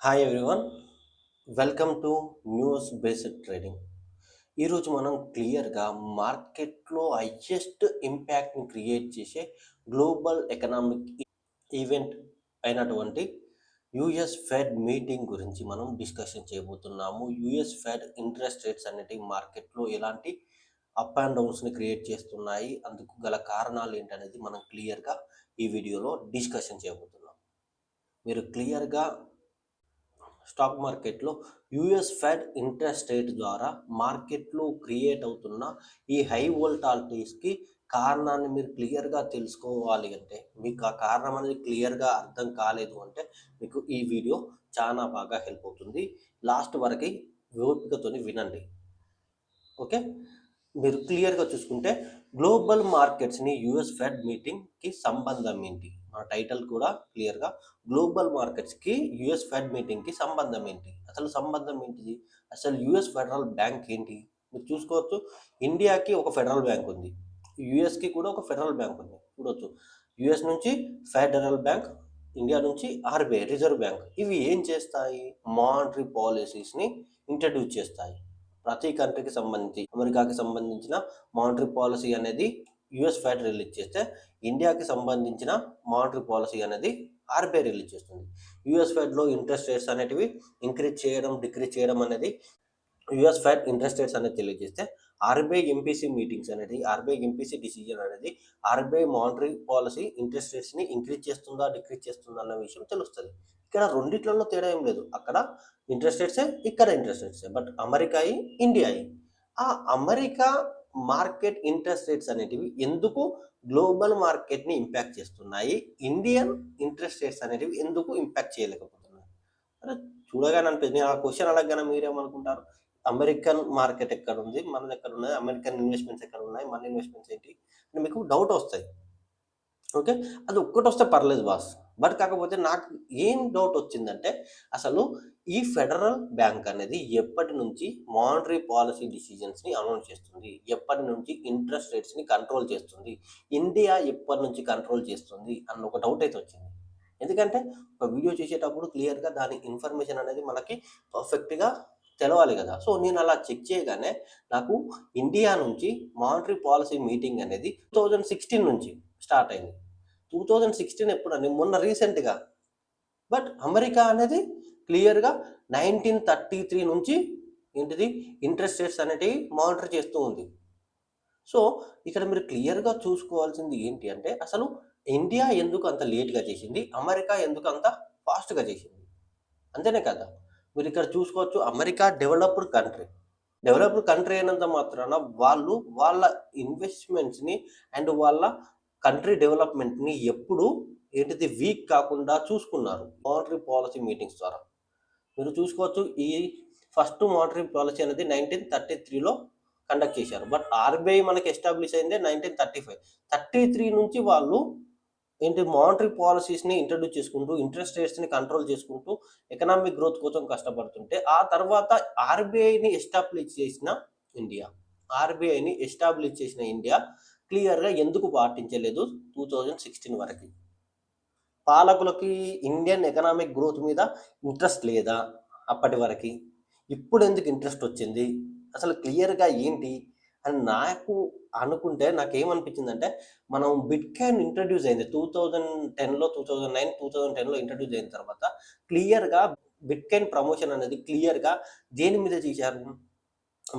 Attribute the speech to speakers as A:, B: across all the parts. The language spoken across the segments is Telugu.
A: Hi everyone, welcome to news based trading. ఈరోజు మనం క్లియర్గా మార్కెట్లో హయ్యెస్ట్ ఇంపాక్ట్ని క్రియేట్ చేసే గ్లోబల్ ఎకనామిక్ ఈవెంట్ అయినటువంటి యుఎస్ ఫెడ్ మీటింగ్ గురించి మనం డిస్కషన్ చేయబోతున్నాము. యుఎస్ ఫెడ్ ఇంట్రెస్ట్ రేట్స్ అనేవి మార్కెట్లో ఎలాంటి అప్ అండ్ డౌన్స్ని క్రియేట్ చేస్తున్నాయి, అందుకు గల కారణాలు ఏంటనేది మనం క్లియర్గా ఈ వీడియోలో డిస్కషన్ చేయబోతున్నాం. మీరు క్లియర్గా స్టాక్ మార్కెట్లో యుఎస్ ఫెడ్ ఇంట్రెస్ట్ రేట్ ద్వారా మార్కెట్లో క్రియేట్ అవుతున్న ఈ హై వోల్టాలిటీస్కి కారణాన్ని మీరు క్లియర్గా తెలుసుకోవాలి అంటే, మీకు ఆ కారణం అనేది క్లియర్గా అర్థం కాలేదు అంటే మీకు ఈ వీడియో చాలా బాగా హెల్ప్ అవుతుంది. లాస్ట్ వరకు ఓపికతోని వినండి. ఓకే, మీరు క్లియర్గా చూసుకుంటే గ్లోబల్ మార్కెట్స్ని యుఎస్ ఫెడ్ మీటింగ్కి సంబంధం ఏంటి, మన టైటిల్ కూడా క్లియర్గా గ్లోబల్ మార్కెట్స్కి యుఎస్ ఫెడ్ మీటింగ్కి సంబంధం ఏంటి, అసలు సంబంధం ఏంటిది, అసలు యుఎస్ ఫెడరల్ బ్యాంక్ ఏంటి. మీరు చూసుకోవచ్చు, ఇండియాకి ఒక ఫెడరల్ బ్యాంక్ ఉంది, యుఎస్కి కూడా ఒక ఫెడరల్ బ్యాంక్ ఉంది. చూడవచ్చు, యుఎస్ నుంచి ఫెడరల్ బ్యాంక్, ఇండియా నుంచి ఆర్బీఐ రిజర్వ్ బ్యాంక్. ఇవి ఏం చేస్తాయి, మానిటరీ పాలసీస్ని ఇంట్రడ్యూస్ చేస్తాయి. ప్రతి కంట్రీకి సంబంధించి అమెరికాకి సంబంధించిన మానిటరీ పాలసీ అనేది యుఎస్ ఫెడ్ రిలీజ్ చేస్తే, ఇండియాకి సంబంధించిన మానిటరీ పాలసీ అనేది ఆర్బీఐ రిలీజ్ చేస్తుంది. యుఎస్ ఫెడ్లో ఇంట్రెస్ట్ రేట్స్ అనేటివి ఇంక్రీజ్ చేయడం, డిక్రీజ్ చేయడం అనేది యుఎస్ ఫెడ్ ఇంట్రెస్ట్ రేట్స్ అనేది తెలియజేస్తే, ఆర్బీఐ ఎంపీసీ మీటింగ్స్ అనేది, ఆర్బీఐ ఎంపీసీ డిసిజన్ అనేది ఆర్బీఐ మానిటరీ పాలసీ ఇంట్రెస్ట్ రేట్స్ని ఇంక్రీజ్ చేస్తుందా, డిక్రీజ్ చేస్తుందా అన్న విషయం తెలుస్తుంది. ఇక్కడ రెండిట్లలో తేడా ఏం లేదు, అక్కడ ఇంట్రెస్ట్ రేట్సే, ఇక్కడ ఇంట్రెస్ట్ రేట్సే. బట్ అమెరికా ఇండియా ఆ అమెరికా మార్కెట్ ఇంట్రెస్ట్ రేట్స్ అనేటివి ఎందుకు గ్లోబల్ మార్కెట్ని ఇంపాక్ట్ చేస్తున్నాయి, ఇండియన్ ఇంట్రెస్ట్ రేట్స్ అనేటివి ఎందుకు ఇంపాక్ట్ చేయలేకపోతున్నాయి. అరే, చూడగానే అనిపిస్తుంది. నేను ఆ క్వశ్చన్ అడగగానే మీరేమనుకుంటారు, అమెరికన్ మార్కెట్ ఎక్కడ ఉంది, మనది ఎక్కడ ఉన్నది, అమెరికన్ ఇన్వెస్ట్మెంట్స్ ఎక్కడ ఉన్నాయి, మన ఇన్వెస్ట్మెంట్స్ ఏంటి అని మీకు డౌట్ వస్తాయి. ఓకే, అది ఒక్కటి వస్తే పర్లేదు బాస్. బట్ కాకపోతే నాకు ఏం డౌట్ వచ్చిందంటే, అసలు ఈ ఫెడరల్ బ్యాంక్ అనేది ఎప్పటి నుంచి మానిటరీ పాలసీ డిసిజన్స్ని అనౌన్స్ చేస్తుంది, ఎప్పటి నుంచి ఇంట్రెస్ట్ రేట్స్ని కంట్రోల్ చేస్తుంది, ఇండియా ఎప్పటి నుంచి కంట్రోల్ చేస్తుంది అన్న ఒక డౌట్ అయితే వచ్చింది. ఎందుకంటే ఒక వీడియో చేసేటప్పుడు క్లియర్గా దాని ఇన్ఫర్మేషన్ అనేది మనకి పర్ఫెక్ట్గా తెలవాలి కదా. సో నేను అలా చెక్ చేయగానే నాకు ఇండియా నుంచి మానిటరీ పాలసీ మీటింగ్ అనేది 2016 నుంచి స్టార్ట్ అయింది. 2016 ఎప్పుడండి, మొన్న రీసెంట్గా. బట్ అమెరికా అనేది క్లియర్గా 1933 నుంచి ఏంటిది ఇంట్రెస్ట్ రేట్స్ అనేటివి మానిటర్ చేస్తూ ఉంది. సో ఇక్కడ మీరు క్లియర్గా చూసుకోవాల్సింది ఏంటి అంటే, అసలు ఇండియా ఎందుకు అంత లేట్గా చేసింది, అమెరికా ఎందుకు అంత ఫాస్ట్గా చేసింది, అంతేనే కదా. మీరు ఇక్కడ చూసుకోవచ్చు, America developed country. Developed country అయినంత మాత్రాన వాళ్ళు వాళ్ళ ఇన్వెస్ట్మెంట్స్ని అండ్ వాళ్ళ కంట్రీ డెవలప్మెంట్ని ఎప్పుడు ఏంటిది వీక్ కాకుండా చూసుకున్నారు మానిటరీ పాలసీ మీటింగ్స్ ద్వారా. మీరు చూసుకోవచ్చు, ఈ ఫస్ట్ మానిటరీ పాలసీ అనేది 1933లో కండక్ట్ చేశారు. బట్ ఆర్బీఐ మనకి ఎస్టాబ్లిష్ అయిందే 1935. 33 నుంచి వాళ్ళు ఏంటి మానిటరీ పాలసీస్ని ఇంట్రడ్యూస్ చేసుకుంటూ, ఇంట్రెస్ట్ రేట్స్ని కంట్రోల్ చేసుకుంటూ ఎకనామిక్ గ్రోత్ కోసం కష్టపడుతుంటే, ఆ తర్వాత ఆర్బీఐని ఎస్టాబ్లిష్ చేసిన ఇండియా ఆర్బీఐని ఎస్టాబ్లిష్ చేసిన ఇండియా క్లియర్గా ఎందుకు పాటించలేదు 2016 వరకు. పాలకులకి ఇండియన్ ఎకనామిక్ గ్రోత్ మీద ఇంట్రెస్ట్ లేదా అప్పటి వరకు, ఇప్పుడు ఎందుకు ఇంట్రెస్ట్ వచ్చింది, అసలు క్లియర్గా ఏంటి అని నాకు అనుకుంటే, నాకేమనిపించిందంటే, మనం బిట్ కాయిన్ ఇంట్రడ్యూస్ అయింది 2010లో, 2009, 2010లో ఇంట్రడ్యూస్ అయిన తర్వాత క్లియర్గా బిట్ కాయిన్ ప్రమోషన్ అనేది క్లియర్గా దేని మీద చేశారు,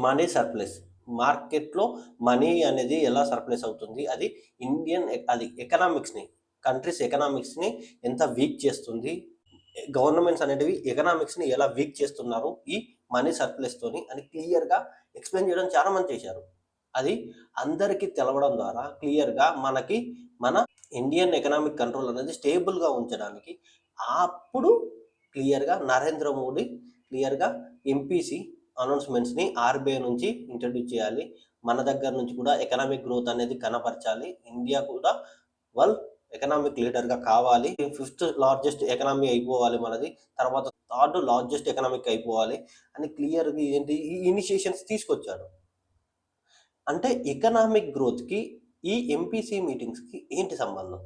A: మనీ సర్ప్లస్. మార్కెట్లో మనీ అనేది ఎలా సర్ప్లస్ అవుతుంది, అది ఇండియన్ అది ఎకనామిక్స్ని, కంట్రీస్ ఎకనామిక్స్ని ఎంత వీక్ చేస్తుంది, గవర్నమెంట్స్ అనేటివి ఎకనామిక్స్ని ఎలా వీక్ చేస్తున్నారు ఈ మనీ సర్ప్లస్తోని అని క్లియర్గా ఎక్స్ప్లెయిన్ చేయడం చాలా మంది చేశారు. అది అందరికీ తెలవడం ద్వారా క్లియర్గా మనకి మన ఇండియన్ ఎకనామిక్ కంట్రోల్ అనేది స్టేబుల్గా ఉంచడానికి అప్పుడు క్లియర్గా నరేంద్ర మోడీ క్లియర్గా ఎంపీసీ అనౌన్స్మెంట్స్ని ఆర్బీఐ నుంచి ఇంట్రడ్యూస్ చేయాలి, మన దగ్గర నుంచి కూడా ఎకనామిక్ గ్రోత్ అనేది కనపరచాలి, ఇండియా కూడా వరల్డ్ ఎకనామిక్ లీడర్గా కావాలి, 5th లార్జెస్ట్ ఎకనామీ అయిపోవాలి మనది, తర్వాత 3rd లార్జెస్ట్ ఎకనామిక్ అయిపోవాలి అని క్లియర్గా ఏంటి ఈ ఇనిషియేషన్స్ తీసుకొచ్చాడు. అంటే ఎకనామిక్ గ్రోత్కి ఈ ఎంపీసీ మీటింగ్స్కి ఏంటి సంబంధం,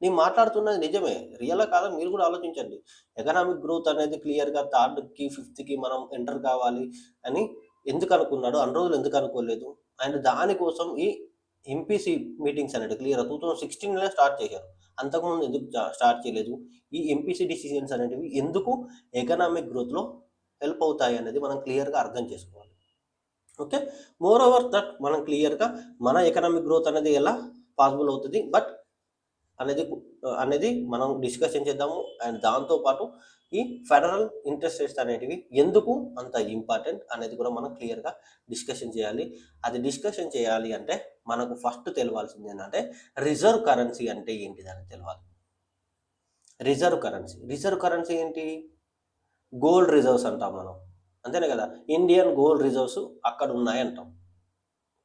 A: నేను మాట్లాడుతున్నది నిజమే. రియలా కాదా మీరు కూడా ఆలోచించండి. ఎకనామిక్ గ్రోత్ అనేది క్లియర్‌గా థర్డ్‌కి, ఫిఫ్త్‌కి మనం ఎంటర్ కావాలి అని ఎందుకు అనుకున్నాడు? అన్ని రోజులు ఎందుకు అనుకోలేదు? అండ్ దానికోసం ఈ ఎంపీసీ మీటింగ్స్ అనేటివి క్లియర్‌గా 2016లోనే స్టార్ట్ చేశారు. అంతకుముందు ఎందుకు స్టార్ట్ చేయలేదు? ఈ ఎంపీసీ డిసిషన్స్ అనేటివి ఎందుకు ఎకనామిక్ గ్రోత్‌లో హెల్ప్ అవుతాయి అనేది మనం క్లియర్‌గా అర్థం చేసుకోవాలి. ఓకే. మోర్ ఓవర్ దట్ మనం క్లియర్‌గా మన ఎకనామిక్ గ్రోత్ అనేది ఎలా పాసిబుల్ అవుతది. బట్ అనేది మనం డిస్కషన్ చేద్దాము. అండ్ దాంతో పాటు ఈ ఫెడరల్ ఇంట్రెస్ట్ రేట్స్ అనేటివి ఎందుకు అంత ఇంపార్టెంట్ అనేది కూడా మనం క్లియర్‌గా డిస్కషన్ చేయాలి. అది డిస్కషన్ చేయాలి అంటే మనకు ఫస్ట్ తెలవాల్సింది ఏంటంటే రిజర్వ్ కరెన్సీ అంటే ఏంటిదని తెలవాలి. రిజర్వ్ కరెన్సీ ఏంటి? గోల్డ్ రిజర్వ్స్ అంటాం మనం. అంతేనే కదా! ఇండియన్ గోల్డ్ రిజర్వ్స్ అక్కడ ఉన్నాయి అంటాం.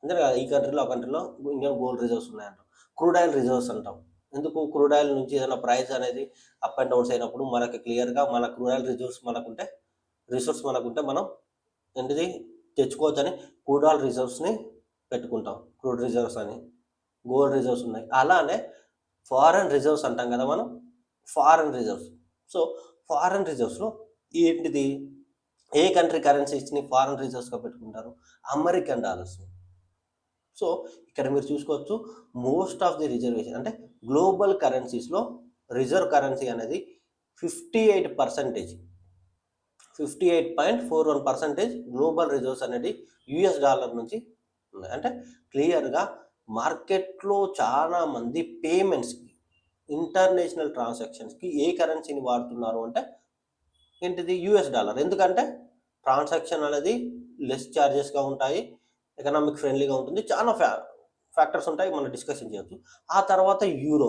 A: అంతేనే కదా! ఈ కంట్రీలో, ఆ కంట్రీలో ఇండియన్ గోల్డ్ రిజర్వ్స్ ఉన్నాయంటాం. క్రూడ్ ఆయిల్ రిజర్వ్స్ అంటాం. ఎందుకు? క్రూడ్ ఆయిల్ నుంచి ఏదైనా ప్రైస్ అనేది అప్ అండ్ డౌన్స్ అయినప్పుడు మనకి క్లియర్‌గా మన క్రూడ్ ఆయిల్ రిసోర్స్ మనకుంటే మనం ఏంటిది తెచ్చుకోవచ్చని క్రూడ్ ఆయిల్ రిజర్వ్స్‌ని పెట్టుకుంటాం. క్రూడ్ రిజర్వ్స్ అని. గోల్డ్ రిజర్వ్స్ ఉన్నాయి. అలానే ఫారెన్ రిజర్వ్స్ అంటాం కదా మనం. Foreign reserves. సో, ఫారెన్ రిజర్వ్స్‌లో ఏంటిది? ఏ కంట్రీ కరెన్సీస్‌ని ఫారెన్ రిజర్వ్స్‌గా పెట్టుకుంటారు? అమెరికన్ డాలర్స్‌ని. సో, ఇక్కడ మీరు చూసుకోవచ్చు మోస్ట్ ఆఫ్ ది రిజర్వేషన్ అంటే గ్లోబల్ కరెన్సీస్‌లో రిజర్వ్ కరెన్సీ అనేది 58%, 58.41% గ్లోబల్ రిజర్వ్స్ అనేది యూఎస్ డాలర్ నుంచి ఉన్నాయి. అంటే క్లియర్‌గా మార్కెట్‌లో చాలా మంది పేమెంట్స్‌కి, ఇంటర్నేషనల్ ట్రాన్సాక్షన్స్‌కి ఏ కరెన్సీని వాడుతున్నారు అంటే ఏంటిది? US dollar. ఎందుకంటే ట్రాన్సాక్షన్ అనేది లెస్ చార్జెస్‌గా ఉంటాయి. ఎకనామిక్ ఫ్రెండ్లీగా ఉంటుంది. చాలా ఫ్యాక్టర్స్ ఉంటాయి. మనం డిస్కషన్ చేయొచ్చు. ఆ తర్వాత యూరో.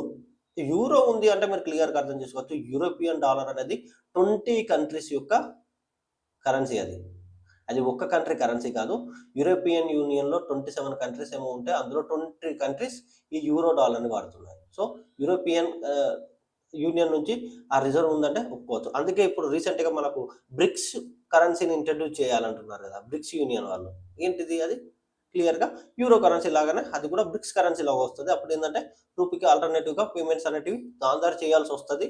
A: యూరో ఉంది అంటే మీరు క్లియర్‌గా అర్థం చేసుకోవచ్చు. యూరోపియన్ డాలర్ అనేది 20 కంట్రీస్ యొక్క కరెన్సీ అది. అది ఒక్క కంట్రీ కరెన్సీ కాదు. యూరోపియన్ యూనియన్‌లో 27 కంట్రీస్ ఏమో ఉంటే అందులో 20 కంట్రీస్ ఈ యూరో డాలర్‌ని వాడుతున్నాయి. సో, యూరోపియన్ యూనియన్ నుంచి ఆ రిజర్వ్ ఉందంటే ఒప్పుకోవచ్చు. అందుకే ఇప్పుడు రీసెంట్‌గా మనకు బ్రిక్స్ కరెన్సీని ఇంట్రొడ్యూస్ చేయాలంటున్నారు కదా! బ్రిక్స్ యూనియన్ వాళ్ళు. ఏంటిది అది? క్లియర్‌గా యూరో కరెన్సీ లాగానే అది కూడా బ్రిక్స్ కరెన్సీ లాగా వస్తది. అప్పుడేందంటే రూపీకి ఆల్టర్‌నేటివ్‌గా పేమెంట్స్ అనేటివి దాని ద్వారా చేయాల్సొస్తది.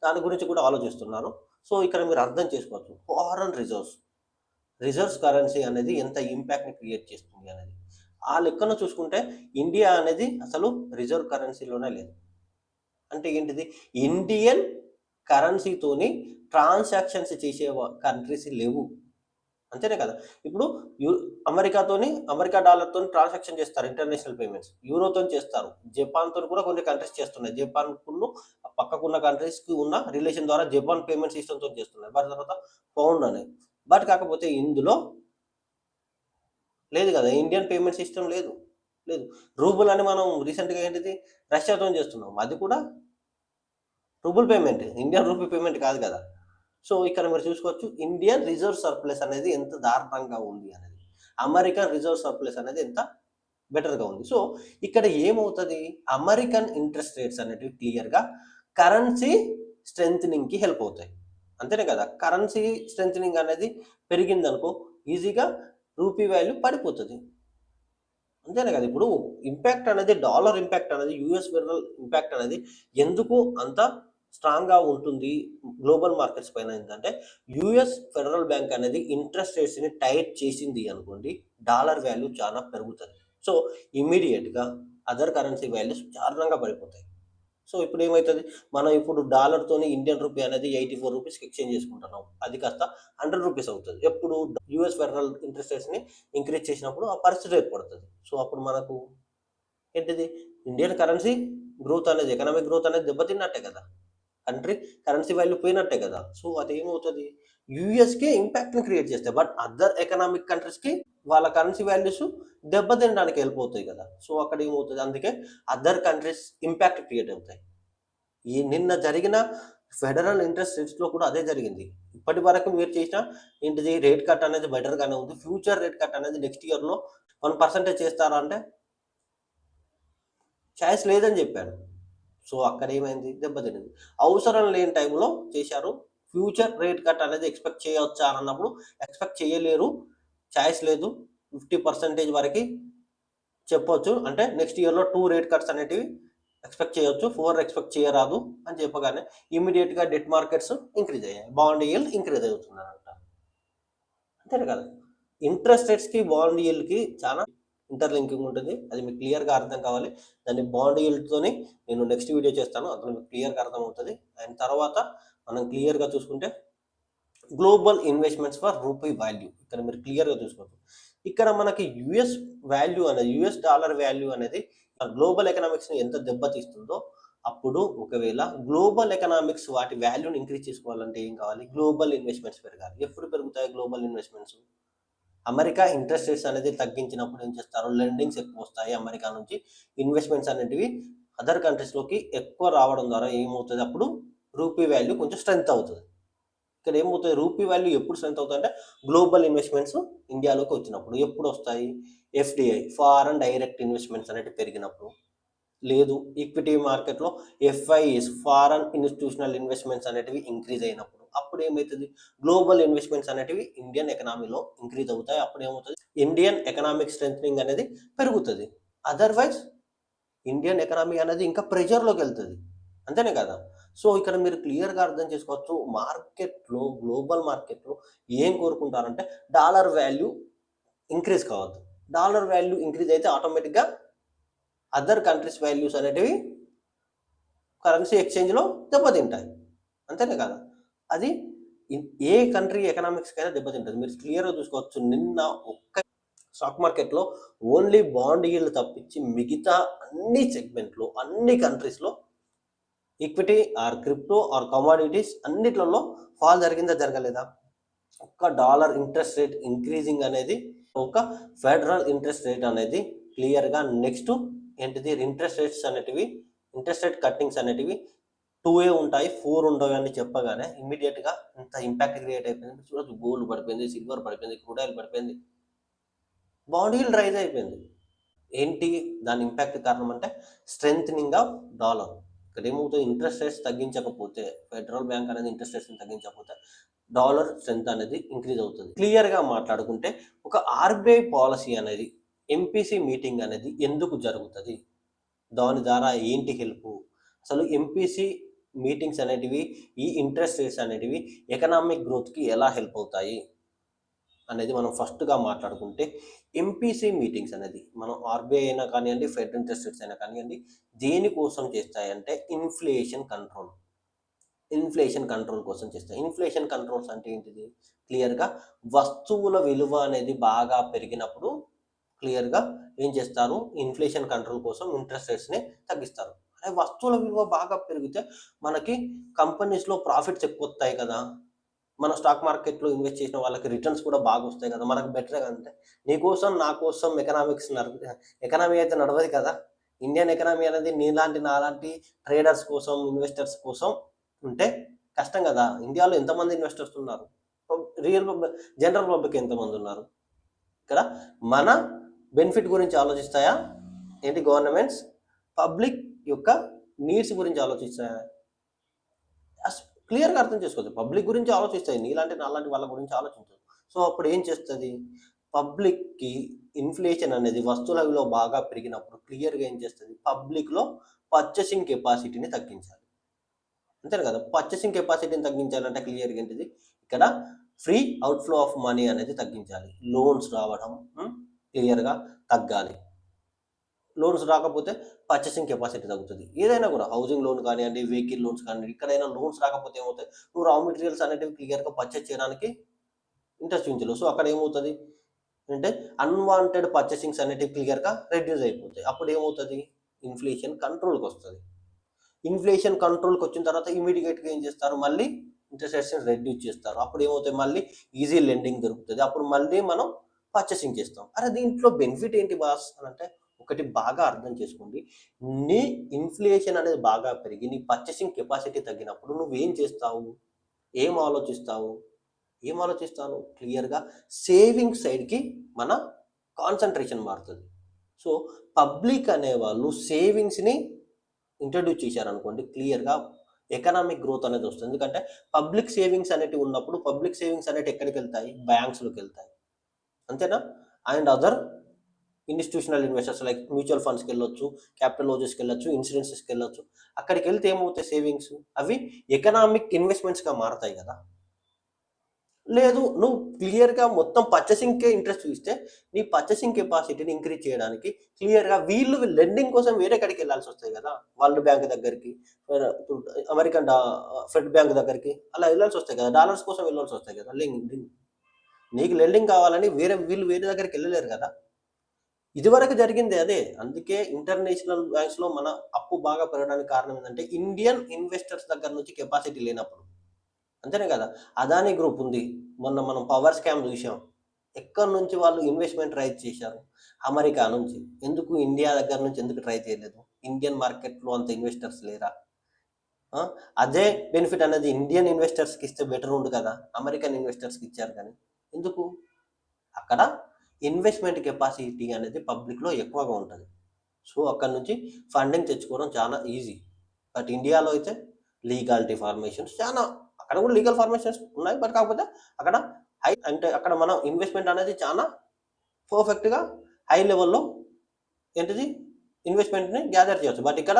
A: దాని గురించి కూడా ఆలోచిస్తున్నారు. సో, ఇక్కడ మీరు అర్థం చేసుకోవచ్చు. ఫారెన్ రిజర్వ్స్ కరెన్సీ అనేది ఎంత ఇంపాక్ట్‌ని క్రియేట్ చేస్తుంది అనేది. ఆ లెక్కన చూసుకుంటే ఇండియా అనేది అసలు రిజర్వ్ కరెన్సీలోనే లేదు. అంటే ఏంటిది? ఇండియన్ కరెన్సీతోని ట్రాన్సాక్షన్స్ చేసే కంట్రీస్ లేవు. అంతేనే కదా! ఇప్పుడు యు అమెరికా డాలర్‌తోని ట్రాన్సాక్షన్ చేస్తారు ఇంటర్నేషనల్ పేమెంట్స్. యూరోతోని చేస్తారు. జపాన్‌తోని కూడా కొన్ని కంట్రీస్ చేస్తున్నాయి. జపాన్‌కును పక్కకున్న కంట్రీస్‌కి ఉన్న రిలేషన్ ద్వారా జపాన్ పేమెంట్ సిస్టమ్‌తోని చేస్తున్నాయి. మరి తర్వాత పౌండ్ అని. బట్ కాకపోతే ఇందులో లేదు కదా! ఇండియన్ పేమెంట్ సిస్టమ్ లేదు. లేదు. రూబుల్ అని మనం రీసెంట్‌గా ఏంటిది రష్యాతోని చేస్తున్నాం. అది కూడా rouble payment. Indian rupee payment కాదు కదా! సో, ఇక్కడ మీరు చూసుకోవచ్చు ఇండియన్ రిజర్వ్ సర్ప్లస్ అనేది ఎంత దారుణంగా ఉంది అనేది. అమెరికన్ రిజర్వ్ సర్ప్లస్ అనేది ఎంత బెటర్‌గా ఉంది. సో, ఇక్కడ ఏమవుతది? అమెరికన్ ఇంట్రెస్ట్ రేట్స్ అనేటివి క్లియర్‌గా కరెన్సీ స్ట్రెంథెనింగ్‌కి హెల్ప్ అవుతాయి. అంతేనే కదా! కరెన్సీ స్ట్రెంథెనింగ్ అనేది పెరిగిందనుకో ఈజీగా రూపీ వాల్యూ పడిపోతది. అంతేనే కదా! ఇప్పుడు డాలర్ ఇంపాక్ట్ అనేది యూఎస్ ఫెడరల్ ఇంపాక్ట్ అనేది ఎందుకు అంత స్ట్రాంగ్‌గా ఉంటుంది గ్లోబల్ మార్కెట్స్ పైన ఏంటంటే, యూఎస్ ఫెడరల్ బ్యాంక్ అనేది ఇంట్రెస్ట్ రేట్స్‌ని టైట్ చేసింది అనుకోండి, డాలర్ వాల్యూ చాలా పెరుగుతది. సో, ఇమ్మీడియేట్‌గా అదర్ కరెన్సీ వాల్యూస్ దారుణంగా పడిపోతాయి. సో, ఇప్పుడేమైతది, మనం ఇప్పుడు డాలర్‌తోని ఇండియన్ రూపీ అనేది రూ. 84కి ఎక్స్‌చేంజ్ చేసుకుంటున్నాం. అది కాస్త రూ. 100 అవుతది. ఎప్పుడు యూఎస్ ఫెడరల్ ఇంట్రెస్ట్ రేట్స్‌ని ఇంక్రీజ్ చేసినప్పుడు ఆ పరిస్థితి ఏర్పడుతది. సో, అప్పుడు మనకు ఏంటిది ఇండియన్ కరెన్సీ ఎకనామిక్ గ్రోత్ అనేది దెబ్బతిన్నట్టే కదా! కంట్రీ కరెన్సీ వాల్యూ పోయినట్టే కదా! సో, అదేమవుతది యూఎస్‌కే ఇంపాక్ట్‌ని క్రియేట్ చేస్తాయి. బట్ అదర్ ఎకనామిక్ కంట్రీస్‌కి వాళ్ళ కరెన్సీ వాల్యూస్ దెబ్బతినడానికి వెళ్ళిపోతాయి కదా! సో, అక్కడ ఏమవుతది అందుకే అదర్ కంట్రీస్ ఇంపాక్ట్ క్రియేట్ అవుతాయి. ఈ నిన్న జరిగిన ఫెడరల్ ఇంట్రెస్ట్ రేట్స్‌లో కూడా అదే జరిగింది. ఇప్పటి వరకు మీరు చేసిన ఏంటిది రేట్ కట్ అనేది బెటర్‌గానే ఉంది. ఫ్యూచర్ రేట్ కట్ అనేది నెక్స్ట్ ఇయర్‌లో 1% చేస్తారా అంటే చాయిస్ లేదని చెప్పాడు. సో, అక్కడేమైంది దెబ్బతినింది. అవసరం లేని టైంలో చేశారు. ఫ్యూచర్ రేట్ కట్ అనేది ఎక్స్‌పెక్ట్ చేయొచ్చా అన్నప్పుడు ఎక్స్‌పెక్ట్ చేయలేరు. చాయిస్ లేదు. 50% వరకి చెప్పొచ్చు. అంటే నెక్స్ట్ ఇయర్‌లో 2 రేట్ కట్స్ అనేటివి ఎక్స్పెక్ట్ చేయొచ్చు, 4 ఎక్స్పెక్ట్ చేయరాదు అని చెప్పగానే ఇమీడియట్గా డెట్ మార్కెట్స్ ఇంక్రీజ్ అయ్యాయి, బాండ్ ఈల్డ్ ఇంక్రీజ్ అవుతుంది అంట. అంతేనే కదా, ఇంట్రెస్ట్ రేట్స్కి బాండ్ ఈల్డ్కి చాలా ఇంటర్లింకింగ్ ఉంటుంది. అది మీకు క్లియర్గా అర్థం కావాలి. దాన్ని బాండ్ ఈల్డ్తోని నేను నెక్స్ట్ వీడియో చేస్తాను, అందులో మీకు క్లియర్గా అర్థమవుతుంది. అండ్ తర్వాత మనం క్లియర్గా చూసుకుంటే global investments for rupee value, ఇక్కడ మీరు క్లియర్గా చూసుకోవచ్చు. ఇక్కడ మనకి యుఎస్ వాల్యూ అనేది, యుఎస్ డాలర్ వాల్యూ అనేది గ్లోబల్ ఎకనామిక్స్ని ఎంత దెబ్బతీస్తుందో, అప్పుడు ఒకవేళ గ్లోబల్ ఎకనామిక్స్ వాటి వాల్యూని ఇంక్రీజ్ చేసుకోవాలంటే ఏం కావాలి, గ్లోబల్ ఇన్వెస్ట్మెంట్స్ పెరగాలి. ఎప్పుడు పెరుగుతాయి global investments? America interest rates అనేది తగ్గించినప్పుడు ఏం చేస్తారు, లెండింగ్స్ ఎక్కువ వస్తాయి అమెరికా నుంచి, ఇన్వెస్ట్మెంట్స్ అనేటివి అదర్ కంట్రీస్లోకి ఎక్కువ రావడం ద్వారా ఏమవుతుంది, అప్పుడు రూపీ వాల్యూ కొంచెం స్ట్రెంత్ అవుతుంది. ఇక్కడ ఏమవుతుంది, రూపీ వాల్యూ ఎప్పుడు స్ట్రెంత్ అవుతుంది అంటే గ్లోబల్ ఇన్వెస్ట్మెంట్స్ ఇండియాలోకి వచ్చినప్పుడు. ఎప్పుడు వస్తాయి, ఎఫ్డిఐ, ఫారెన్ డైరెక్ట్ ఇన్వెస్ట్మెంట్స్ అనేవి పెరిగినప్పుడు. లేదు, ఈక్విటీ మార్కెట్లో ఎఫ్ఐఎస్, ఫారెన్ ఇన్స్టిట్యూషనల్ ఇన్వెస్ట్మెంట్స్ అనేటివి ఇంక్రీజ్ అయినప్పుడు. అప్పుడు ఏమవుతుంది, గ్లోబల్ ఇన్వెస్ట్మెంట్స్ అనేటివి ఇండియన్ ఎకనామీలో ఇంక్రీజ్ అవుతాయి. అప్పుడు ఏమవుతుంది, ఇండియన్ ఎకనామిక్ స్ట్రెంథనింగ్ అనేది పెరుగుతుంది. అదర్వైజ్ ఇండియన్ ఎకనామీ అనేది ఇంకా ప్రెషర్లోకి వెళ్తుంది. అంతేనే కదా. సో ఇక్కడ మీరు క్లియర్గా అర్థం చేసుకోవచ్చు, మార్కెట్లో, గ్లోబల్ మార్కెట్లో ఏం కోరుకుంటారంటే డాలర్ వాల్యూ ఇంక్రీజ్ కావద్దు. డాలర్ వాల్యూ ఇంక్రీజ్ అయితే ఆటోమేటిక్గా అదర్ కంట్రీస్ వాల్యూస్ అనేటివి కరెన్సీ ఎక్స్చేంజ్లో దెబ్బతింటాయి. అంతేనే కదా. అది ఏ కంట్రీ ఎకనామిక్స్కైనా దెబ్బతింటుంది. మీరు క్లియర్గా చూసుకోవచ్చు, నిన్న ఒక్క స్టాక్ మార్కెట్లో ఓన్లీ బాండ్ ఈల్డ్ తప్పించి మిగతా అన్ని సెగ్మెంట్లో, అన్ని కంట్రీస్లో equity or crypto or commodities అన్నిట్లలో ఫాల్ జరిగిందా, జరగలేదా? ఒక్క డాలర్ ఇంట్రెస్ట్ రేట్ ఇంక్రీజింగ్ అనేది, ఒక ఫెడరల్ ఇంట్రెస్ట్ రేట్ అనేది క్లియర్గా నెక్స్ట్ ఏంటిది, ఇంట్రెస్ట్ రేట్స్ అనేటివి, ఇంట్రెస్ట్ రేట్ కట్టింగ్స్ అనేటివి 2 ఉంటాయి, 4 ఉండవు అని చెప్పగానే ఇమ్మీడియట్గా ఇంత ఇంపాక్ట్ క్రియేట్ అయిపోయింది. చూడొచ్చు, గోల్డ్ పడిపోయింది, సిల్వర్ పడిపోయింది, క్రూడ్ ఆయిల్ పడిపోయింది, బాండ్ ఈల్డ్ రైజ్ అయిపోయింది. ఏంటి దాని ఇంపాక్ట్ కారణం అంటే స్ట్రెంథనింగ్ ఆఫ్ డాలర్. ఇక్కడ ఏమవుతుంది, ఇంట్రెస్ట్ రేట్స్ తగ్గించకపోతే, ఫెడరల్ బ్యాంక్ అనేది ఇంట్రెస్ట్ రేట్స్ని తగ్గించకపోతే డాలర్ స్ట్రెంత్ అనేది ఇంక్రీజ్ అవుతుంది. క్లియర్గా మాట్లాడుకుంటే ఒక ఆర్బీఐ పాలసీ అనేది, ఎంపీసీ మీటింగ్ అనేది ఎందుకు జరుగుతుంది, దాని ద్వారా ఏంటి హెల్ప్, అసలు ఎంపీసీ మీటింగ్స్ అనేటివి, ఈ ఇంట్రెస్ట్ రేట్స్ అనేటివి ఎకనామిక్ గ్రోత్కి ఎలా హెల్ప్ అవుతాయి అనేది మనం ఫస్ట్గా మాట్లాడుకుంటే, ఎంపీసీ మీటింగ్స్ అనేది మనం ఆర్బీఐ అయినా కానివ్వండి, ఫెడ్ ఇంట్రెస్ట్ రేట్స్ అయినా కానివ్వండి, దేనికోసం చేస్తాయంటే ఇన్ఫ్లేషన్ కంట్రోల్. ఇన్ఫ్లేషన్ కంట్రోల్ కోసం చేస్తాయి. ఇన్ఫ్లేషన్ కంట్రోల్స్ అంటే ఏంటిది, క్లియర్గా వస్తువుల విలువ అనేది బాగా పెరిగినప్పుడు క్లియర్గా ఏం చేస్తారు, ఇన్ఫ్లేషన్ కంట్రోల్ కోసం ఇంట్రెస్ట్ రేట్స్ని తగ్గిస్తారు. అదే వస్తువుల విలువ బాగా పెరిగితే మనకి కంపెనీస్లో ప్రాఫిట్స్ ఎక్కువ వస్తాయి కదా, మన స్టాక్ మార్కెట్లో ఇన్వెస్ట్ చేసిన వాళ్ళకి రిటర్న్స్ కూడా బాగా వస్తాయి కదా, మనకు బెటరే. అంటే నీకోసం నా కోసం ఎకనామీ అయితే నడవదు కదా. ఇండియన్ ఎకనామీ అనేది నీలాంటి నాలాంటి ట్రేడర్స్ కోసం, ఇన్వెస్టర్స్ కోసం ఉంటే కష్టం కదా. ఇండియాలో ఎంతమంది ఇన్వెస్టర్స్ ఉన్నారు, రియల్ పబ్లిక్, జనరల్ పబ్లిక్ ఎంతమంది ఉన్నారు. ఇక్కడ మన బెనిఫిట్ గురించి ఆలోచిస్తాయా ఏంటి గవర్నమెంట్స్, పబ్లిక్ యొక్క నీడ్స్ గురించి ఆలోచిస్తాయా? క్లియర్గా అర్థం చేసుకోవచ్చు, పబ్లిక్ గురించి ఆలోచిస్తాయి, నీలాంటి నాలాంటి వాళ్ళ గురించి ఆలోచించదు. సో అప్పుడు ఏం చేస్తుంది, పబ్లిక్కి ఇన్ఫ్లేషన్ అనేది వస్తువుల విలువ బాగా పెరిగినప్పుడు క్లియర్గా ఏం చేస్తుంది, పబ్లిక్లో పర్చేసింగ్ కెపాసిటీని తగ్గించాలి. అంతే కదా. పర్చేసింగ్ కెపాసిటీని తగ్గించాలంటే క్లియర్గా ఏంటిది, ఇక్కడ ఫ్రీ అవుట్ఫ్లో ఆఫ్ మనీ అనేది తగ్గించాలి. లోన్స్ రావడం క్లియర్గా తగ్గాలి. లోన్స్ రాకపోతే పర్చేసింగ్ కెపాసిటీ తగ్గుతుంది. ఏదైనా కూడా హౌసింగ్ లోన్ కానివ్వండి, వెహికల్ లోన్స్ కానివ్వండి, ఇక్కడైనా లోన్స్ రాకపోతే ఏమవుతాయి, నువ్వు రా మెటీరియల్స్ అనేటివి క్లియర్గా పర్చేస్ చేయడానికి ఇంట్రెస్ట్ చూపించలేవు. సో అక్కడ ఏమవుతుంది అంటే అన్వాంటెడ్ పర్చేసింగ్స్ అనేటివి క్లియర్గా రెడ్యూస్ అయిపోతాయి. అప్పుడు ఏమవుతుంది, ఇన్ఫ్లేషన్ కంట్రోల్కి వస్తుంది. ఇన్ఫ్లేషన్ కంట్రోల్కి వచ్చిన తర్వాత ఇమీడియట్గా ఏం చేస్తారు, మళ్ళీ ఇంట్రెస్ట్ రేట్స్ని రెడ్యూస్ చేస్తారు. అప్పుడు ఏమవుతాయి, మళ్ళీ ఈజీ లెండింగ్ దొరుకుతుంది. అప్పుడు మళ్ళీ మనం పర్చేసింగ్ చేస్తాం. అరే దీంట్లో బెనిఫిట్ ఏంటి బాస్ అని అంటే, ఒకటి బాగా అర్థం చేసుకోండి, నీ ఇన్ఫ్లేషన్ అనేది బాగా పెరిగి నీ పర్చేసింగ్ కెపాసిటీ తగ్గినప్పుడు నువ్వేం చేస్తావు, ఏం ఆలోచిస్తావు, క్లియర్గా సేవింగ్ సైడ్కి మన కాన్సన్ట్రేషన్ మారుతుంది. సో పబ్లిక్ అనేవాళ్ళు సేవింగ్స్ని ఇంట్రడ్యూస్ చేశారనుకోండి, క్లియర్గా ఎకనామిక్ గ్రోత్ అనేది వస్తుంది. ఎందుకంటే పబ్లిక్ సేవింగ్స్ అనేటివి ఉన్నప్పుడు, పబ్లిక్ సేవింగ్స్ అనేవి ఎక్కడికి వెళ్తాయి, బ్యాంక్స్లోకి వెళ్తాయి. అంతేనా. And other institutional investors like mutual ఫండ్స్కి వెళ్ళొచ్చు, క్యాపిటల్ లోజెస్కి వెళ్ళొచ్చు, ఇన్సూరెన్సెస్కి వెళ్ళొచ్చు. అక్కడికి వెళ్తే ఏమవుతాయి సేవింగ్స్? అవి ఎకనామిక్ ఇన్వెస్ట్మెంట్స్గా మారతాయి కదా. లేదు, నువ్వు క్లియర్గా మొత్తం పర్చేసింగ్కే ఇంట్రెస్ట్ చూస్తే నీ పర్చేసింగ్ కెపాసిటీని ఇంక్రీజ్ చేయడానికి క్లియర్గా వీళ్ళు లెండింగ్ కోసం వేరే కడికి వెళ్ళాల్సి వస్తాయి కదా. వరల్డ్ బ్యాంక్ దగ్గరికి, అమెరికన్ ఫెడ్ బ్యాంక్ దగ్గరికి అలా వెళ్ళాల్సి వస్తాయి కదా. డాలర్స్ కోసం వెళ్ళాల్సి వస్తాయి కదా. నీకు లెండింగ్ కావాలని వీళ్ళు వేరే దగ్గరికి వెళ్ళలేరు కదా. ఇదివరకు జరిగింది అదే. అందుకే ఇంటర్నేషనల్ బ్యాంక్స్లో మన అప్పు బాగా పెరగడానికి కారణం ఏంటంటే ఇండియన్ ఇన్వెస్టర్స్ దగ్గర నుంచి కెపాసిటీ లేనప్పుడు. అంతేనే కదా. అదానీ గ్రూప్ ఉంది, మొన్న మనం పవర్ స్కామ్ చూసాం. ఎక్కడి నుంచి వాళ్ళు ఇన్వెస్ట్మెంట్ ట్రై చేశారు? అమెరికా నుంచి. ఎందుకు ఇండియా దగ్గర నుంచి ఎందుకు ట్రై చేయలేదు? ఇండియన్ మార్కెట్లో అంత ఇన్వెస్టర్స్ లేరా? అదే బెనిఫిట్ అనేది ఇండియన్ ఇన్వెస్టర్స్కి ఇస్తే బెటర్ ఉండు కదా. అమెరికన్ ఇన్వెస్టర్స్కి ఇచ్చారు కానీ ఎందుకు? అక్కడ ఇన్వెస్ట్మెంట్ కెపాసిటీ అనేది పబ్లిక్లో ఎక్కువగా ఉంటుంది. సో అక్కడ నుంచి ఫండింగ్ తెచ్చుకోవడం చాలా ఈజీ. బట్ ఇండియాలో అయితే లీగాలిటీ ఫార్మేషన్స్ చాలా, అక్కడ కూడా లీగల్ ఫార్మేషన్స్ ఉన్నాయి. బట్ కాకపోతే అక్కడ అక్కడ మనం ఇన్వెస్ట్మెంట్ అనేది చాలా పర్ఫెక్ట్గా హై లెవెల్లో ఇన్వెస్ట్మెంట్ని గ్యాదర్ చేయొచ్చు. బట్ ఇక్కడ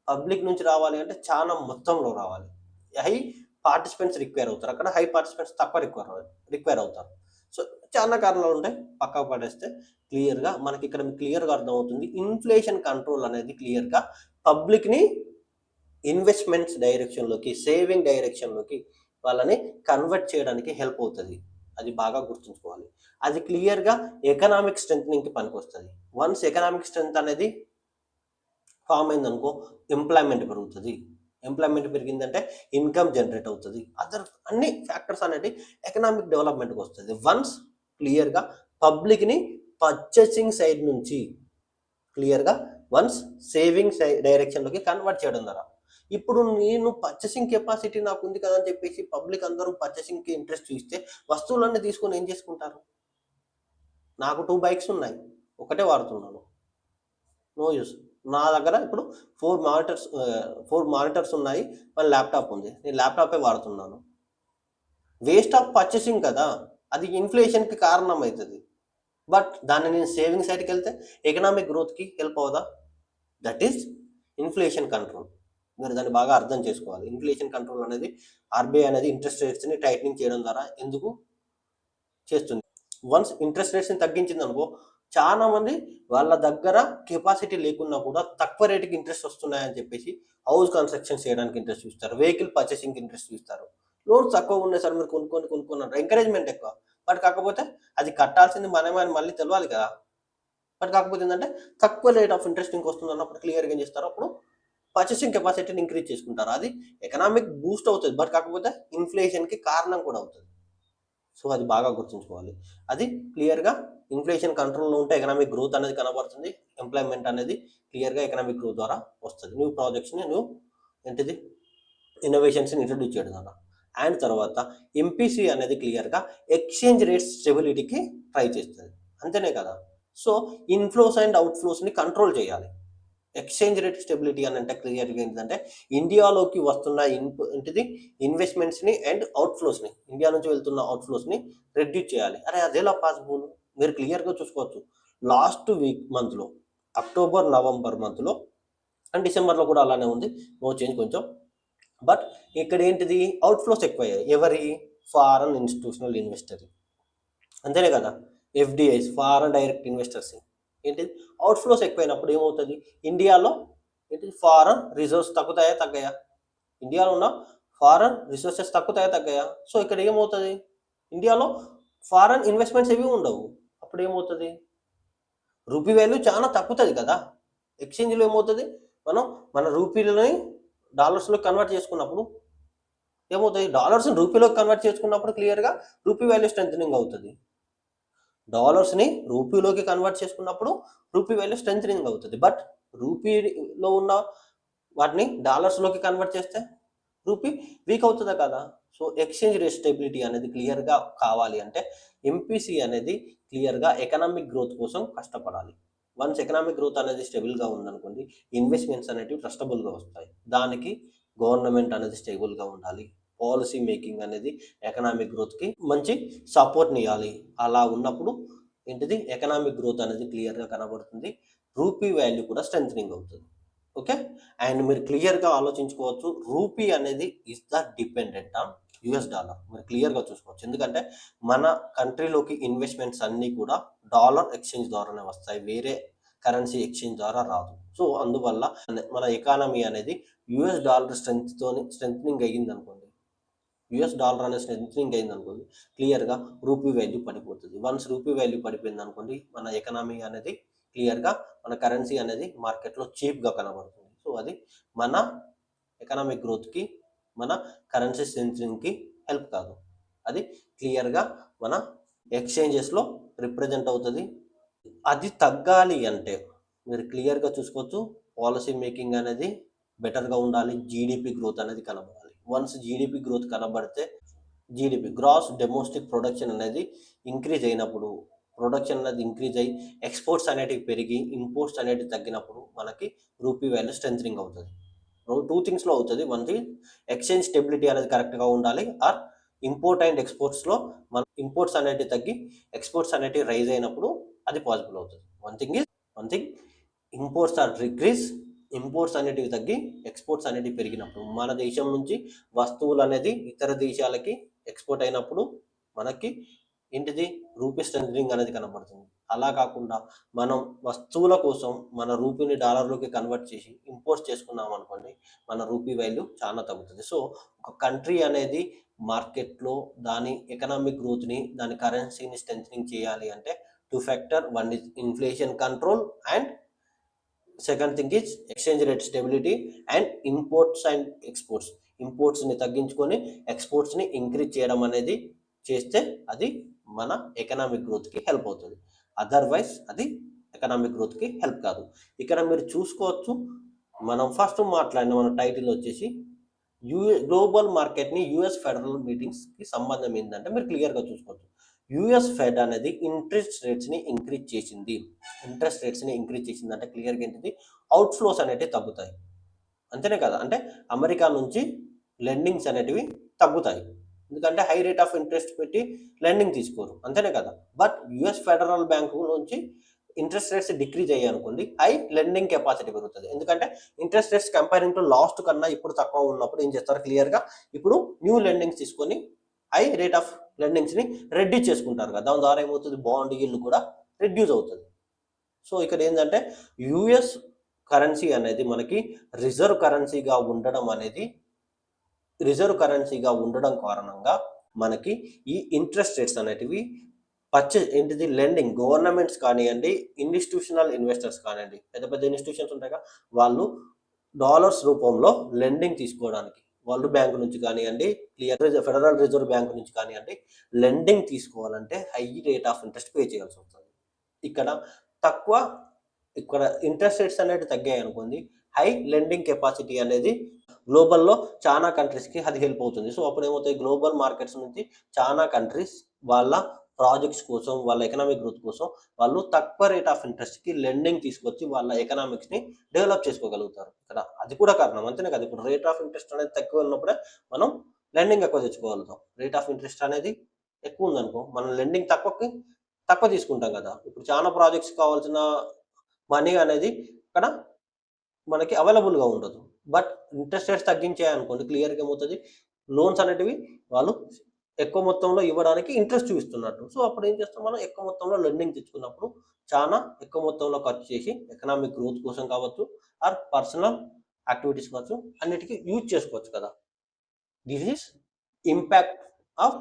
A: పబ్లిక్ నుంచి రావాలి అంటే చాలా మొత్తంలో రావాలి. హై పార్టిసిపెంట్స్ రిక్వైర్ అవుతారు. అక్కడ హై పార్టిసిపెంట్స్ తక్కువ రిక్వైర్ అవుతారు. సో చాలా కారణాలు ఉంటాయి. పక్కకు పడేస్తే క్లియర్గా మనకి ఇక్కడ క్లియర్గా అర్థమవుతుంది. ఇన్ఫ్లేషన్ కంట్రోల్ అనేది క్లియర్గా పబ్లిక్ని ఇన్వెస్ట్మెంట్స్ డైరెక్షన్లోకి, సేవింగ్ డైరెక్షన్లోకి వాళ్ళని కన్వర్ట్ చేయడానికి హెల్ప్ అవుతుంది. అది బాగా గుర్తుంచుకోవాలి. అది క్లియర్గా ఎకనామిక్ స్ట్రెంగ్త్నింగ్కి పనికొస్తుంది. వన్స్ ఎకనామిక్ స్ట్రెంగ్త్ అనేది ఫామ్ అయిందనుకో ఎంప్లాయ్మెంట్ పెరుగుతుంది. ఎంప్లాయ్మెంట్ పెరిగిందంటే ఇన్కమ్ జనరేట్ అవుతుంది. అన్ని ఫ్యాక్టర్స్ అనేది ఎకనామిక్ డెవలప్మెంట్కి వస్తుంది. వన్స్ క్లియర్గా పబ్లిక్ని పర్చేసింగ్ సైడ్ నుంచి క్లియర్గా వన్స్ సేవింగ్ డైరెక్షన్లోకి కన్వర్ట్ చేయడం ద్వారా. ఇప్పుడు నేను పర్చేసింగ్ కెపాసిటీ నాకు ఉంది కదా అని చెప్పేసి పబ్లిక్ అందరూ పర్చేసింగ్కి ఇంట్రెస్ట్ చూస్తే వస్తువులన్నీ తీసుకొని ఏం చేసుకుంటారు? నాకు 2 బైక్స్ ఉన్నాయి, ఒకటే వాడుతున్నాను, నో యూస్. నా దగ్గర ఇప్పుడు 4 మానిటర్స్ ఉన్నాయి, మన ల్యాప్టాప్ ఉంది, నేను ల్యాప్టాపే వాడుతున్నాను. వేస్ట్ ఆఫ్ పర్చేసింగ్ కదా. అది ఇన్ఫ్లేషన్కి కారణం అవుతుంది. బట్ దాన్ని నేను సేవింగ్ సైడ్కి వెళ్తే ఎకనామిక్ గ్రోత్కి హెల్ప్ అవుదా? That is inflation control. మీరు దాన్ని బాగా అర్థం చేసుకోవాలి. ఇన్ఫ్లేషన్ కంట్రోల్ అనేది ఆర్బీఐ అనేది ఇంట్రెస్ట్ రేట్స్ని టైట్నింగ్ చేయడం ద్వారా ఎందుకు చేస్తుంది? వన్స్ ఇంట్రెస్ట్ రేట్స్ని తగ్గించింది అనుకో, చాలా మంది వాళ్ళ దగ్గర కెపాసిటీ లేకున్నా కూడా తక్కువ రేటుకి ఇంట్రెస్ట్ వస్తున్నాయని చెప్పేసి హౌస్ కన్స్ట్రక్షన్ చేయడానికి ఇంట్రెస్ట్ చూస్తారు, వెహికల్ పర్చేసింగ్ ఇంట్రెస్ట్ చూస్తారు. లోన్స్ తక్కువ ఉన్నాయి సార్, మీరు కొనుక్కోన్నారు, ఎంకరేజ్మెంట్ ఎక్కువ. బట్ కాకపోతే అది కట్టాల్సింది మనమే అని మళ్ళీ తెలియాలి కదా. బట్ కాకపోతే ఏంటంటే తక్కువ రేట్ ఆఫ్ ఇంట్రెస్ట్ ఇంకొస్తుంది అన్నప్పుడు క్లియర్గా ఏం చేస్తారు? అప్పుడు పర్చేసింగ్ కెపాసిటీని ఇంక్రీజ్ చేసుకుంటారు. అది ఎకనామిక్ బూస్ట్ అవుతుంది. బట్ కాకపోతే ఇన్ఫ్లేషన్కి కారణం కూడా అవుతుంది. సో అది బాగా గుర్తుంచుకోవాలి. అది క్లియర్గా ఇన్ఫ్లేషన్ కంట్రోల్లో ఉంటే ఎకనామిక్ గ్రోత్ అనేది కనబడుతుంది. ఎంప్లాయ్మెంట్ అనేది క్లియర్గా ఎకనామిక్ గ్రోత్ ద్వారా వస్తుంది. న్యూ ప్రాజెక్ట్స్ని ఇన్నోవేషన్స్ని ఇంట్రడ్యూస్ చేయడం ద్వారా. అండ్ తర్వాత ఎంపీసీ అనేది క్లియర్గా ఎక్స్చేంజ్ రేట్ స్టెబిలిటీకి ట్రై చేస్తుంది. అంతేనే కదా. సో ఇన్ఫ్లోస్ అండ్ అవుట్ఫ్లోస్ని కంట్రోల్ చేయాలి. ఎక్స్చేంజ్ రేట్ స్టెబిలిటీ అని అంటే క్లియర్గా ఏంటంటే ఇండియాలోకి వస్తున్న ఇన్వెస్ట్మెంట్స్ని అండ్ అవుట్ఫ్లోస్ని, ఇండియా నుంచి వెళ్తున్న అవుట్ఫ్లోస్ని రెడ్యూస్ చేయాలి. అదేలా పాసిబుల్? మీరు క్లియర్గా చూసుకోవచ్చు. లాస్ట్ మంత్లో అక్టోబర్, నవంబర్ మంత్లో అండ్ డిసెంబర్లో కూడా అలానే ఉంది, నో చేంజ్ కొంచెం. బట్ ఇక్కడ ఏంటిది? అవుట్ఫ్లోస్ ఎక్కువయ్యాయి. ఎవరి? Foreign institutional investor. అంతేనే కదా. FDIs, foreign direct investors. ఏంటిది? అవుట్ఫ్లోస్ ఎక్కువైనప్పుడు ఏమవుతుంది? ఇండియాలో ఫారెన్ రిజర్వ్స్ తగ్గాయా? ఇండియాలో ఉన్న ఫారెన్ రిసోర్సెస్ తగ్గాయా? సో ఇక్కడ ఏమవుతుంది? ఇండియాలో ఫారెన్ ఇన్వెస్ట్మెంట్స్ ఏవి ఉండవు. అప్పుడు ఏమవుతుంది? రూపీ వాల్యూ చాలా తగ్గుతుంది కదా. ఎక్స్చేంజ్లో ఏమవుతుంది? మన రూపీలని డాలర్స్లో కన్వర్ట్ చేసుకున్నప్పుడు ఏమవుతుంది? డాలర్స్ని రూపీలోకి కన్వర్ట్ చేసుకున్నప్పుడు క్లియర్గా రూపీ వాల్యూ స్ట్రెంథనింగ్ అవుతుంది. డాలర్స్ని రూపీలోకి కన్వర్ట్ చేసుకున్నప్పుడు రూపీ వాల్యూ స్ట్రెంథనింగ్ అవుతుంది. బట్ రూపీలో ఉన్న వాటిని డాలర్స్లోకి కన్వర్ట్ చేస్తే రూపీ వీక్ అవుతుందా కదా. సో ఎక్స్చేంజ్ రేట్ స్టెబిలిటీ అనేది క్లియర్గా కావాలి అంటే ఎంపీసీ అనేది క్లియర్గా ఎకనామిక్ గ్రోత్ కోసం కష్టపడాలి. వన్స్ ఎకనామిక్ గ్రోత్ అనేది స్టేబుల్గా ఉందనుకోండి, ఇన్వెస్ట్మెంట్స్ అనేవి ట్రస్టబుల్గా వస్తాయి. దానికి గవర్నమెంట్ అనేది స్టేబుల్గా ఉండాలి. పాలసీ మేకింగ్ అనేది ఎకనామిక్ గ్రోత్కి మంచి సపోర్ట్ని ఇవ్వాలి. అలా ఉన్నప్పుడు ఏంటిది ఎకనామిక్ గ్రోత్ అనేది క్లియర్గా కనబడుతుంది. రూపీ వాల్యూ కూడా స్ట్రెంథనింగ్ అవుతుంది. ఓకే, అండ్ మీరు క్లియర్గా ఆలోచించుకోవచ్చు, రూపీ అనేది is the dependent on US dollar. మీరు క్లియర్గా చూసుకోవచ్చు, ఎందుకంటే మన కంట్రీలోకి ఇన్వెస్ట్మెంట్స్ అన్నీ కూడా డాలర్ ఎక్స్చేంజ్ ద్వారానే వస్తాయి, వేరే కరెన్సీ ఎక్స్చేంజ్ ద్వారా రాదు. సో అందువల్ల మన ఎకానమీ అనేది యుఎస్ డాలర్ స్ట్రెంథనింగ్ అయ్యింది అనుకోండి, యుఎస్ డాలర్ అనేది స్ట్రెంథనింగ్ అయింది అనుకోండి, క్లియర్గా రూపీ వాల్యూ పడిపోతుంది. వన్స్ రూపీ వాల్యూ పడిపోయింది అనుకోండి, మన ఎకనామీ అనేది క్లియర్గా, మన కరెన్సీ అనేది మార్కెట్లో చీప్గా కనబడుతుంది. సో అది మన ఎకనామిక్ గ్రోత్కి, మన కరెన్సీ స్ట్రెంథనింగ్కి హెల్ప్ కాదు. అది క్లియర్గా మన ఎక్స్చేంజెస్లో రిప్రజెంట్ అవుతుంది. అది తగ్గాలి అంటే మీరు క్లియర్గా చూసుకోవచ్చు, పాలసీ మేకింగ్ అనేది బెటర్గా ఉండాలి, జీడిపి గ్రోత్ అనేది కనబడాలి. వన్స్ జీడిపి గ్రోత్ కనబడితే, జీడిపి గ్రాస్ డొమెస్టిక్ ప్రొడక్షన్ అనేది ఇంక్రీజ్ అయినప్పుడు, ప్రొడక్షన్ అనేది ఇంక్రీజ్ అయ్యి ఎక్స్పోర్ట్స్ అనేటివి పెరిగి ఇంపోర్ట్స్ అనేటివి తగ్గినప్పుడు మనకి రూపీ వాల్యూ స్ట్రెంథనింగ్ అవుతుంది. టూ థింగ్స్లో అవుతుంది. వన్ థింగ్, ఎక్స్చేంజ్ స్టెబిలిటీ అనేది కరెక్ట్గా ఉండాలి, ఆర్ ఇంపోర్ట్ అండ్ ఎక్స్పోర్ట్స్లో మన ఇంపోర్ట్స్ అనేటివి తగ్గి ఎక్స్పోర్ట్స్ అనేటివి రైజ్ అయినప్పుడు అది పాసిబుల్ అవుతుంది. One thing imports or decrease, imports అనేటివి తగ్గి ఎక్స్పోర్ట్స్ అనేటివి పెరిగినప్పుడు, మన దేశం నుంచి వస్తువులు అనేది ఇతర దేశాలకి ఎక్స్పోర్ట్ అయినప్పుడు మనకి ఏంటిది రూపీ స్ట్రెంథనింగ్ అనేది కనబడుతుంది. అలా కాకుండా మనం వస్తువుల కోసం మన రూపీని డాలర్లోకి కన్వర్ట్ చేసి ఇంపోర్ట్స్ చేసుకున్నాం అనుకోండి, మన రూపీ వాల్యూ చాలా తగ్గుతుంది. సో ఒక కంట్రీ అనేది మార్కెట్లో దాని ఎకనామిక్ గ్రోత్ని, దాని కరెన్సీని స్ట్రెంథనింగ్ చేయాలి అంటే two factor. One is inflation control, and second thing is exchange rate stability and imports and exports. ఇంపోర్ట్స్ని తగ్గించుకొని ఎక్స్పోర్ట్స్ని ఇంక్రీజ్ చేయడం అనేది చేస్తే అది మన ఎకనామిక్ గ్రోత్కి హెల్ప్ అవుతుంది. అదర్వైజ్ అది ఎకనామిక్ గ్రోత్కి హెల్ప్ కాదు. ఇక్కడ మీరు చూసుకోవచ్చు, మనం ఫస్ట్ మాట్లాడిన మన టైటిల్ వచ్చేసి గ్లోబల్ మార్కెట్ని యుఎస్ ఫెడరల్ మీటింగ్స్కి సంబంధం ఏంటంటే మీరు క్లియర్గా చూసుకోవచ్చు. యుఎస్ ఫెడ్ అనేది ఇంట్రెస్ట్ రేట్స్ని ఇంక్రీజ్ చేసింది. ఇంట్రెస్ట్ రేట్స్ని ఇంక్రీజ్ చేసింది అంటే క్లియర్గా ఏంటిది, అవుట్ఫ్లోస్ అనేటివి తగ్గుతాయి, అంతేనే కదా. అంటే అమెరికా నుంచి లెండింగ్స్ అనేటివి తగ్గుతాయి, ఎందుకంటే హై రేట్ ఆఫ్ ఇంట్రెస్ట్ పెట్టి లెండింగ్ తీసుకోరు, అంతేనే కదా. బట్ యుఎస్ ఫెడరల్ బ్యాంకు నుంచి ఇంట్రెస్ట్ రేట్స్ డిక్రీజ్ అయ్యాయి అనుకోండి, హై లెండింగ్ కెపాసిటీ పెరుగుతుంది. ఎందుకంటే interest rates comparing to last కన్నా ఇప్పుడు తక్కువ ఉన్నప్పుడు ఏం చేస్తారు, క్లియర్గా ఇప్పుడు న్యూ లెండింగ్స్ తీసుకొని హై రేట్ ఆఫ్ లెండింగ్స్ని రెడ్యూస్ చేసుకుంటారు కదా, దాని ద్వారా ఏమవుతుంది, బాండ్ yield కూడా రెడ్యూస్ అవుతుంది. సో ఇక్కడ ఏంటంటే యుఎస్ కరెన్సీ అనేది మనకి రిజర్వ్ కరెన్సీగా ఉండడం కారణంగా మనకి ఈ ఇంట్రెస్ట్ రేట్స్ అనేటివి ఏంటిది లెండింగ్, గవర్నమెంట్స్ కానివ్వండి, ఇన్స్టిట్యూషనల్ ఇన్వెస్టర్స్ కానివ్వండి, పెద్ద పెద్ద ఇన్స్టిట్యూషన్స్ ఉంటాయి కదా, వాళ్ళు డాలర్స్ రూపంలో లెండింగ్ తీసుకోవడానికి వరల్డ్ బ్యాంక్ నుంచి కానివ్వండి, ఫెడరల్ రిజర్వ్ బ్యాంక్ నుంచి కానివ్వండి, లెండింగ్ తీసుకోవాలంటే high rate of interest pay చేయాల్సి వస్తుంది. ఇక్కడ ఇంట్రెస్ట్ రేట్స్ అనేవి తగ్గాయి అనుకోండి, హై లెండింగ్ కెపాసిటీ అనేది గ్లోబల్లో చాలా కంట్రీస్కి అది హెల్ప్ అవుతుంది. సో అప్పుడు ఏమవుతాయి, గ్లోబల్ మార్కెట్స్ నుంచి చాలా కంట్రీస్ వాళ్ళ ప్రాజెక్ట్స్ కోసం, వాళ్ళ ఎకనామిక్ గ్రోత్ కోసం వాళ్ళు తక్కువ రేట్ ఆఫ్ ఇంట్రెస్ట్కి లెండింగ్ తీసుకొచ్చి వాళ్ళ ఎకనామిక్స్ని డెవలప్ చేసుకోగలుగుతారు. ఇక్కడ అది కూడా కారణం, అంతేనే కదా. ఇప్పుడు రేట్ ఆఫ్ ఇంట్రెస్ట్ అనేది తక్కువ ఉన్నప్పుడే మనం లెండింగ్ ఎక్కువ తెచ్చుకోగలుగుతాం. రేట్ ఆఫ్ ఇంట్రెస్ట్ అనేది ఎక్కువ ఉందనుకో, మనం లెండింగ్ తక్కువ తీసుకుంటాం కదా. ఇప్పుడు చాలా ప్రాజెక్ట్స్ కావాల్సిన మనీ అనేది ఇక్కడ మనకి అవైలబుల్గా ఉండదు. బట్ ఇంట్రెస్ట్ రేట్స్ తగ్గించాయనుకోండి, క్లియర్గా ఏమవుతుంది, లోన్స్ అనేటివి వాళ్ళు ఎక్కువ మొత్తంలో ఇవ్వడానికి ఇంట్రెస్ట్ చూపిస్తున్నట్టు. సో అప్పుడు ఏం చేస్తాం, మనం ఎక్కువ మొత్తంలో లెండింగ్ తెచ్చుకున్నప్పుడు చాలా ఎక్కువ మొత్తంలో ఖర్చు చేసి ఎకనామిక్ గ్రోత్ కోసం కావచ్చు, ఆర్ పర్సనల్ యాక్టివిటీస్ కావచ్చు, అన్నిటికీ యూజ్ చేసుకోవచ్చు కదా. This is impact of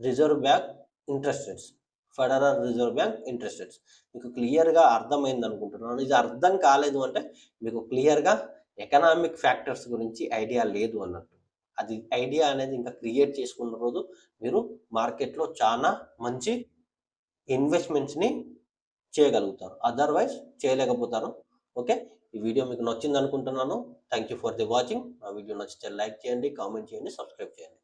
A: reserve bank interest rates, federal reserve bank interest rates. మీకు క్లియర్గా అర్థమైంది అనుకుంటున్నాను. ఇది అర్థం కాలేదు అంటే మీకు క్లియర్గా ఎకనామిక్ ఫ్యాక్టర్స్ గురించి ఐడియా లేదు అన్నట్టు. అది ఐడియా అనేది ఇంకా క్రియేట్ చేసుకున్న రోజు మీరు మార్కెట్లో చాలా మంచి ఇన్వెస్ట్మెంట్స్ని చేయగలుగుతారు, అదర్వైజ్ చేయలేకపోతారు. ఓకే, ఈ వీడియో మీకు నచ్చింది అనుకుంటున్నాను. Thank you for the watching. నా వీడియో నచ్చితే లైక్ చేయండి, కామెంట్ చేయండి, సబ్స్క్రైబ్ చేయండి.